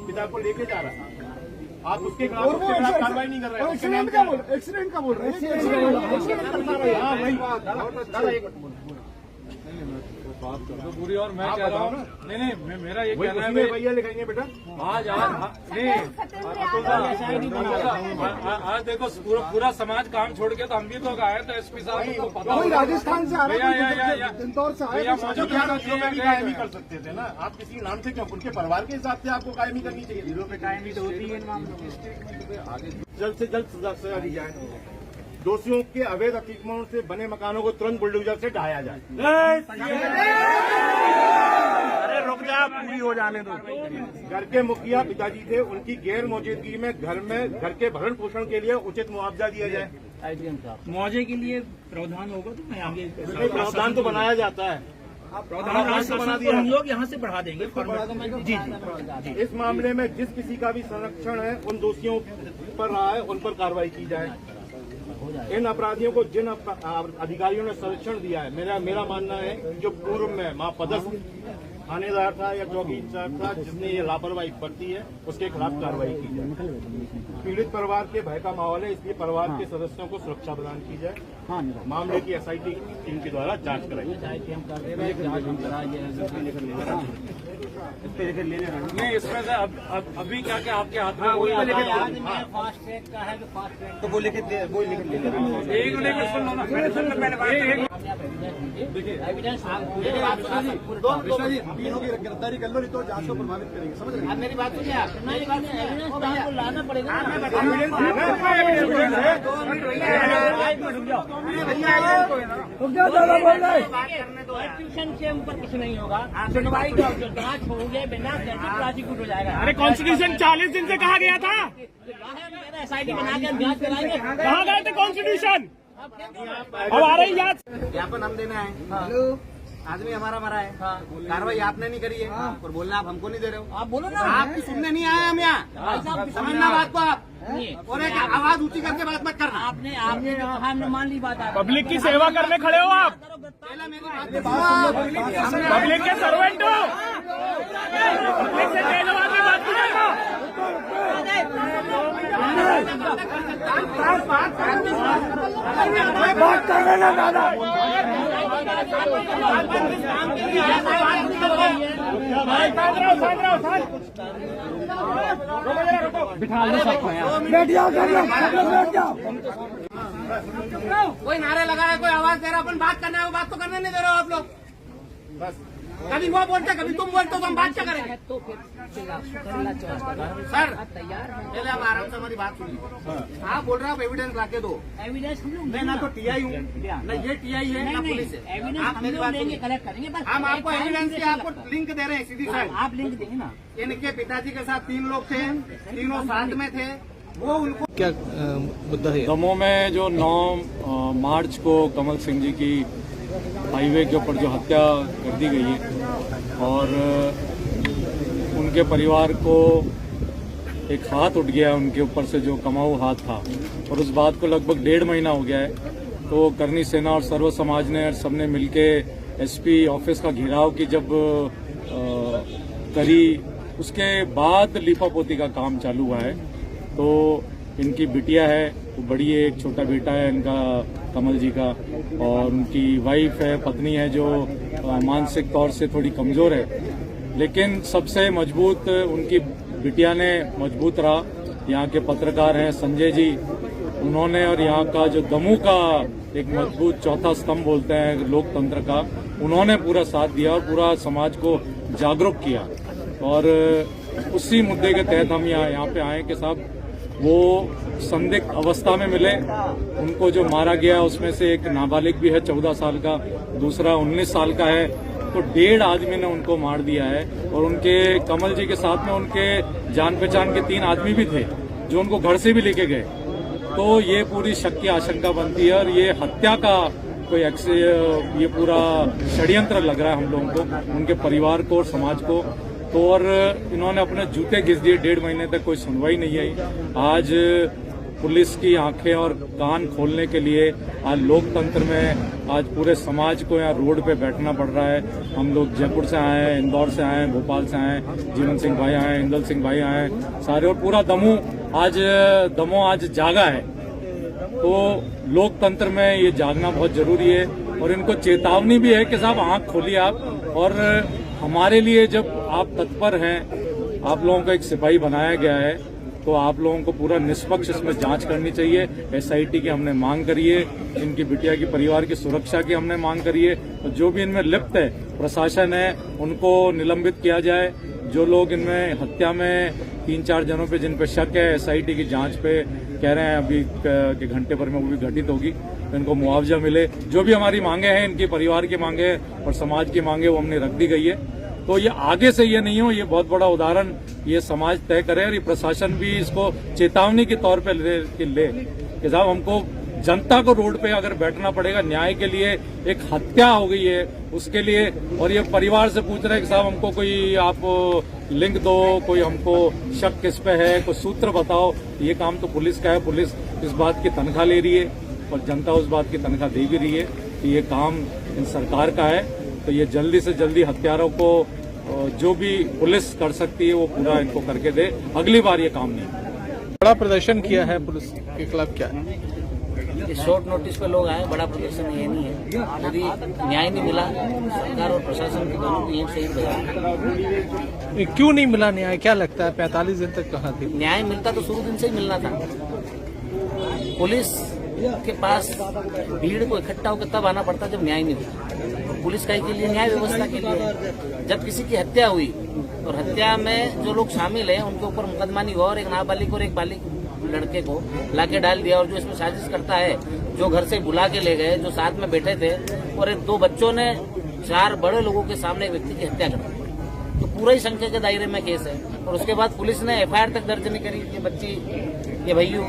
पिता को लेके जा रहा है, आप उसके खिलाफ कार्रवाई नहीं कर रहे हैं। एक्सीडेंट का बोल रहे हैं। हाँ भाई बात कर दो पूरी। और मैं कह रहा हूँ नहीं मेरा ये कहना है भैया लिखाएंगे बेटा आज आज देखो पूरा समाज काम छोड़ के तो हम भी तो आए तो एसपी साहब को पता वही राजस्थान से आ रहा है, इंदौर से आया, कायमी कर सकते थे ना आप किसी नाम से क्यों? उनके परिवार के हिसाब से आपको कायमी करनी चाहिए। जिलों पे कायमी तो होती है जल्द से जल्द सजा दी जाए। दोषियों के अवैध अतिक्रमण से बने मकानों को तुरंत बुलडोजर से ढाया जाए। अरे रुक जा, पूरी हो जाने दो। घर के मुखिया पिताजी थे, उनकी गैर मौजूदगी में घर के भरण पोषण के लिए उचित मुआवजा दिया जाए। मुआवजे के लिए प्रावधान होगा तो मैं आगे प्रावधान तो बनाया जाता है, प्रावधान बना दिया, हम लोग यहाँ से बढ़ा देंगे। जी इस मामले में जिस किसी का भी संरक्षण है उन दोषियों पर रहा है उन पर कार्रवाई की जाए। इन अपराधियों को जिन अधिकारियों ने संरक्षण दिया है, मेरा मानना है जो पूर्व में महापदस्थ थानेदार था या चौकी इंचार्ज था जिसने ये लापरवाही बरती है उसके खिलाफ कार्रवाई की जाए। पीड़ित परिवार के भय का माहौल है, इसलिए परिवार के सदस्यों को सुरक्षा प्रदान की जाए। मामले की SIT टीम के द्वारा जांच कराई नहीं इसमें से अभी क्या क्या आपके हाथ में फास्ट ट्रैक का है, फास्ट ट्रैक तो वो लिख ले एक मिनट सुन लो ना, एविडेंस तीनों की गिरफ्तारी कर लो, नहीं तो जांच को प्रभावित करेंगे। समझ रहे हैं? मेरी बात सुनिए, मेरी बात एविडेंस आपको लाना पड़ेगा। ट्यूशन के ऊपर कुछ नहीं होगा, सुनवाई का जांच होंगे बिना प्रोसिक्यूट हो जाएगा। अरे कॉन्स्टिट्यूशन 40 दिन से कहा गया था, SIT बनाकर जांच कराएंगे। कहाँ गए थे कॉन्स्टिट्यूशन? अब आ रही याद। ज्ञापन हम देना है, आदमी हमारा मरा है, कार्रवाई आपने नहीं करी है और बोलना आप हमको नहीं दे रहे हो। आप बोलो ना, आपकी सुनने नहीं आए हम यहाँ, समझना बात को आप, और एक आवाज ऊंची करके बात मत करना। आपने कहा, हमने मान ली बात। पब्लिक की सेवा करने खड़े हो आप, पहले मेरी बात पब्लिक के सर्वेंट हो, पब्लिक से तेजवान की बात कीजिएगा। बात कर रहे ना दादा, बिठा लो सबको यहाँ, बैठ जाओ बैठ जाओ। कोई नारे लगा रहा है, कोई आवाज दे रहा है, अपन बात करना है, वो बात तो करने नहीं दे रहे हो आप लोग। बस कभी वो बोलते कभी तुम बोलते हो तो हम बात क्या करेंगे? तो फिर सर पहले आप आराम से हमारी बात सुनिए। आप बोल रहे हो आप एविडेंस लाके दो। एविडेंस मैं ना तो TI हूँ, ना ये TI है ना पुलिस है। एविडेंस आप मेरी बात सुनिए, कलेक्ट करेंगे, बस हम आपको एविडेंस की आपको लिंक दे रहे हैं सीधी साइड। आप लिंक देंगे ना। इनके पिताजी के साथ 3 लोग थे, तीनों साथ में थे, वो उनको क्या मुद्दा है? दमोह में जो 9 मार्च को कमल सिंह जी की हाईवे के ऊपर जो हत्या कर दी गई है और उनके परिवार को एक हाथ उठ गया उनके ऊपर से जो कमाऊ हाथ था, और उस बात को लगभग 1.5 महीना हो गया है। तो करनी सेना और सर्व समाज ने सबने मिलके SP ऑफिस का घेराव की जब करी, उसके बाद लीपापोती का काम चालू हुआ है। तो इनकी बिटिया है, वो बड़ी है, एक छोटा बेटा है इनका कमल जी का, और उनकी वाइफ है, पत्नी है जो मानसिक तौर से थोड़ी कमजोर है, लेकिन सबसे मजबूत उनकी बिटिया ने मजबूत रहा। यहाँ के पत्रकार हैं संजय जी, उन्होंने, और यहाँ का जो दमोह का एक मजबूत चौथा स्तंभ बोलते हैं लोकतंत्र का, उन्होंने पूरा साथ दिया और पूरा समाज को जागरूक किया। और उसी मुद्दे के तहत हम यहाँ पे आए कि साहब वो संदिग्ध अवस्था में मिले, उनको जो मारा गया उसमें से एक नाबालिग भी है 14 साल का, दूसरा 19 साल का है, तो 1.5 आदमी ने उनको मार दिया है। और उनके कमल जी के साथ में उनके जान पहचान के 3 आदमी भी थे जो उनको घर से भी लेके गए। तो ये पूरी शक की आशंका बनती है और ये हत्या का कोई ये पूरा षड्यंत्र लग रहा है हम लोगों को, उनके परिवार को और समाज को। तो और इन्होंने अपने जूते घिस दिए, 1.5 महीने तक कोई सुनवाई नहीं आई। आज पुलिस की आंखें और कान खोलने के लिए आज लोकतंत्र में आज पूरे समाज को यहाँ रोड पे बैठना पड़ रहा है। हम लोग जयपुर से आए हैं, इंदौर से आए हैं, भोपाल से आए हैं, जीवन सिंह भाई आए हैं, इंदल सिंह भाई आए हैं, सारे, और पूरा दमोह आज जागा है। तो लोकतंत्र में ये जागना बहुत जरूरी है और इनको चेतावनी भी है कि साहब आंख खोलिए आप। और हमारे लिए जब आप तत्पर हैं, आप लोगों को एक सिपाही बनाया गया है, तो आप लोगों को पूरा निष्पक्ष इसमें जांच करनी चाहिए। एसआईटी की हमने मांग करी है, इनकी बिटिया की परिवार की सुरक्षा की हमने मांग करी है। तो जो भी इनमें लिप्त है, प्रशासन है, उनको निलंबित किया जाए। जो लोग इनमें हत्या में 3-4 जनों पे जिन पे शक है, एसआईटी की जांच पे कह रहे हैं अभी के घंटे भर में वो भी घटित होगी, तो इनको मुआवजा मिले। जो भी हमारी मांगे हैं, इनके परिवार की मांगे और समाज की मांगे, वो हमने रख दी गई है। तो ये आगे से ये नहीं हो, ये बहुत बड़ा उदाहरण ये समाज तय करे और ये प्रशासन भी इसको चेतावनी के तौर पे ले कि साहब हमको जनता को रोड पे अगर बैठना पड़ेगा न्याय के लिए। एक हत्या हो गई है उसके लिए, और ये परिवार से पूछ रहे हैं कि साहब हमको कोई आप लिंक दो, कोई हमको शक किस पे है, कोई सूत्र बताओ। ये काम तो पुलिस का है, पुलिस इस बात की तनख्वाह ले रही है और जनता उस बात की तनख्वाह दे भी रही है कि ये काम इन सरकार का है। तो ये जल्दी से जल्दी हत्यारों को जो भी पुलिस कर सकती है वो पूरा इनको करके दे, अगली बार ये काम नहीं। बड़ा प्रदर्शन किया है पुलिस के खिलाफ, क्या है? ये शॉर्ट नोटिस पे लोग आए, बड़ा प्रदर्शन ये नहीं है। यदि न्याय नहीं मिला, सरकार और प्रशासन की दोनों को यही सही बजा। क्यों नहीं मिला न्याय, क्या लगता है? 45 दिन तक कहाँ थी? न्याय मिलता तो शुरू दिन से ही मिलना था। पुलिस के पास भीड़ को इकट्ठा होकर तब आना पड़ता जब न्याय नहीं होता। पुलिस का के लिए, न्याय व्यवस्था के लिए। जब किसी की हत्या हुई और हत्या में जो लोग शामिल हैं उनके ऊपर मुकदमा नहीं हुआ और एक नाबालिग और एक बालिग लड़के को लाके डाल दिया, और जो इसमें साजिश करता है, जो घर से बुला के ले गए, जो साथ में बैठे थे, और 2 बच्चों ने 4 बड़े लोगों के सामने एक व्यक्ति की हत्या कर दी, तो पूरा ही संख्या के दायरे में केस है। और उसके बाद पुलिस ने एफआईआर तक दर्ज नहीं करी। ये बच्ची, ये भैयू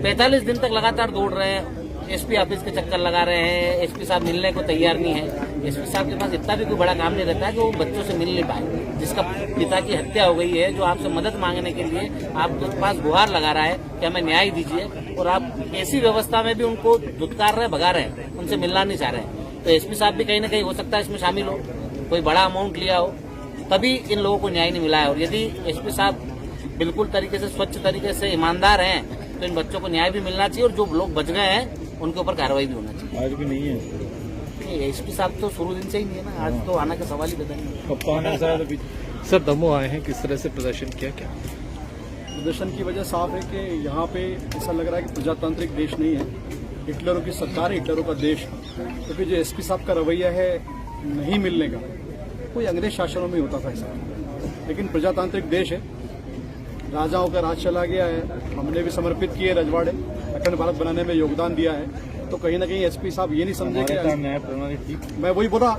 45 दिन तक लगातार दौड़ रहे हैं, एसपी ऑफिस के चक्कर लगा रहे हैं, एसपी साहब मिलने को तैयार नहीं है। एसपी साहब के पास इतना भी कोई बड़ा काम नहीं रहता है कि वो बच्चों से मिल नहीं पाए। जिसका पिता की हत्या हो गई है, जो आपसे मदद मांगने के लिए आपके पास गुहार लगा रहा है कि हमें न्याय दीजिए, और आप ऐसी व्यवस्था में भी उनको धुतकार रहे, भगा रहे हैं, उनसे मिलना नहीं चाह रहे हैं। तो एसपी साहब भी कहीं ना कहीं हो सकता है इसमें शामिल हो, कोई बड़ा अमाउंट लिया हो, तभी इन लोगों को न्याय नहीं मिला है। और यदि एसपी साहब बिल्कुल तरीके से, स्वच्छ तरीके से ईमानदार हैं, तो इन बच्चों को न्याय भी मिलना चाहिए, और जो लोग बच गए हैं उनके ऊपर कार्रवाई भी होना चाहिए। आज भी नहीं है एसपी साहब तो शुरू दिन से ही नहीं है ना, आज तो आना का सवाल ही बताएंगे। सर दमोह आए हैं, किस तरह से प्रदर्शन किया, क्या? प्रदर्शन की वजह साफ है कि यहाँ पे ऐसा लग रहा है कि प्रजातांत्रिक देश नहीं है, हिटलरों की सरकार, हिटलरों का देश। क्योंकि जो एसपी साहब का रवैया है नहीं मिलने का, कोई अंग्रेज शासनों में होता था ऐसा, लेकिन प्रजातांत्रिक देश है, राजाओं का राज चला गया है। हमने भी समर्पित किए रजवाड़े, अखंड भारत बनाने में योगदान दिया है। तो कहीं ना कहीं एसपी साहब ये नहीं समझेंगे, न्याय प्रणाली ठीक। मैं वही बोला,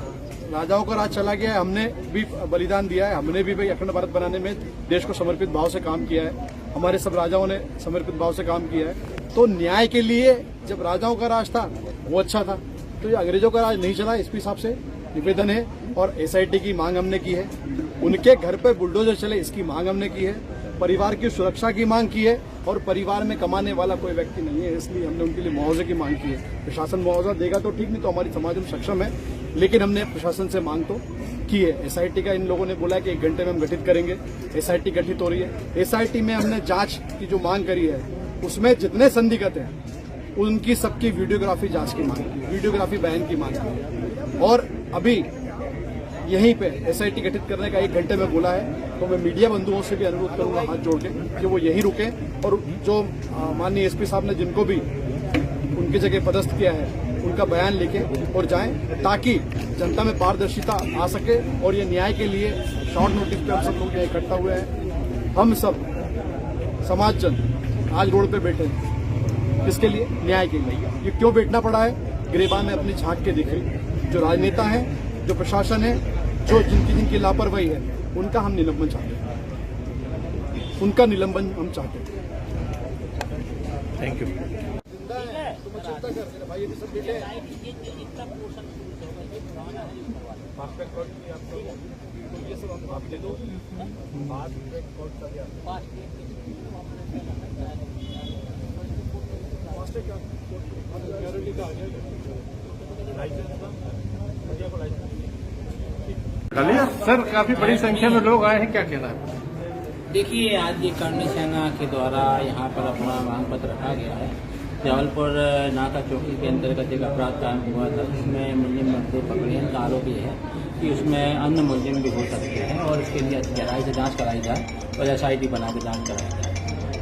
राजाओं का राज चला गया है, हमने भी बलिदान दिया है, हमने भी भाई अखंड भारत बनाने में देश को समर्पित भाव से काम किया है, हमारे सब राजाओं ने समर्पित भाव से काम किया है। तो न्याय के लिए जब राजाओं का राज था वो अच्छा था, तो ये अंग्रेजों का राज नहीं चला। एसपी साहब से निवेदन है, और एसआईटी की मांग हमने की है, उनके घर पे बुलडोजर चले इसकी मांग हमने की है, परिवार की सुरक्षा की मांग की है, और परिवार में कमाने वाला कोई व्यक्ति नहीं है, इसलिए हमने उनके लिए मुआवजे की मांग की है। प्रशासन मुआवजा देगा तो ठीक, नहीं तो हमारी समाज में सक्षम है, लेकिन हमने प्रशासन से मांग तो की है। एसआईटी का इन लोगों ने बोला है कि 1 घंटे में हम गठित करेंगे, एसआईटी गठित हो रही है। एसआईटी में हमने जांच की जो मांग करी है, उसमें जितने संदिग्ध हैं उनकी सबकी वीडियोग्राफी जांच की मांग की, वीडियोग्राफी बयान की मांग की, और अभी यहीं पे एसआईटी गठित करने का 1 घंटे में बोला है। तो मैं मीडिया बंधुओं से भी अनुरोध करूंगा हाथ जोड़ के कि वो यहीं रुके, और जो माननीय एसपी साहब ने जिनको भी उनकी जगह पदस्थ किया है उनका बयान लेके और जाएं, ताकि जनता में पारदर्शिता आ सके। और ये न्याय के लिए शॉर्ट नोटिस पे हम सब लोग इकट्ठा हुए हैं, हम सब समाज जन आज रोड पे बैठे हैं, किसके लिए? न्याय के लिए। ये क्यों बैठना पड़ा है? गिरेबान में अपनी झांक के दिखे, जो राजनेता है, जो प्रशासन है, जो जिनकी लापरवाही है, उनका हम निलंबन चाहते हैं, उनका निलंबन हम चाहते हैं। Thank you. ये सब आप दे दो। सर काफी बड़ी संख्या में लोग आए हैं, क्या कहना है? देखिए, आज ये कर्णी सेना के द्वारा यहाँ पर अपना मांग पत्र रखा गया है। जबलपुर नाका चौकी के अंतर्गत एक अपराध कायम हुआ था, उसमें मुलजिम मजदूर पकड़े का आरोप ये है कि उसमें अन्य मुलजिम भी हो सकते हैं और इसके लिए गहराई से जांच कराई जाए और SIT बना के जांच कराई जाए।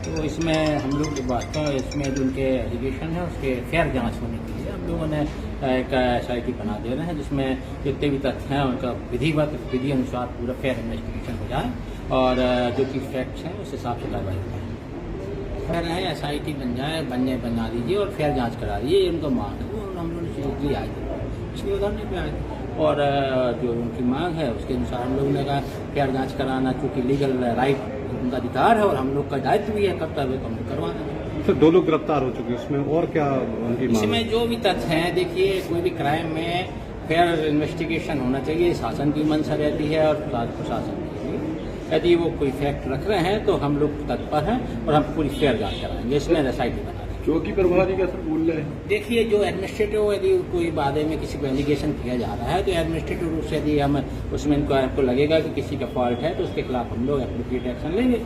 तो इसमें हम लोग वास्तव इसमें जो उनके एलिगेशन है उसके फेयर जांच होने के लिए हम लोगों ने एक SIT बना दे रहे हैं, जिसमें जितने भी तथ्य हैं उनका विधि अनुसार पूरा फेयर इन्वेस्टिगेशन हो जाए और जो कि फैक्ट्स हैं उस हिसाब से कार्रवाई हो जाए। फेयर है, SIT बना दीजिए और फेयर जांच करा दीजिए, ये उनका मांग है। वो हम लोगों ने सीरियसली आए थे, इसलिए उधरने पे आए थे और जो उनकी मांग है उसके अनुसार हम लोगों ने कहा फेयर जांच कराना, चूँकि लीगल राइट उनका अधिकार है और हम लोग का दायित्व भी है कर्तव्य, तो हम लोग करवाना। सर 2 लोग गिरफ्तार हो चुके हैं, इसमें और क्या उनकी मांग? इसमें जो भी तथ्य हैं, देखिए कोई भी क्राइम में फेयर इन्वेस्टिगेशन होना चाहिए, शासन की मंशा रहती है और प्रशासन की। यदि वो कोई फैक्ट रख रहे हैं तो हम लोग तत्पर हैं और हम पूरी फेयर जांच कराएंगे, इसमें SIT बना देंगे। चौकी प्रभारी का सर बोल रहे हैं? देखिए, जो एडमिनिस्ट्रेटिव यदि कोई बारे में किसी को एलिगेशन किया जा रहा है तो एडमिनिस्ट्रेटिव रूप से यदि हम उसमें इनको लगेगा कि किसी का फॉल्ट है तो उसके खिलाफ हम लोग एप्रोप्रिएट एक्शन लेंगे।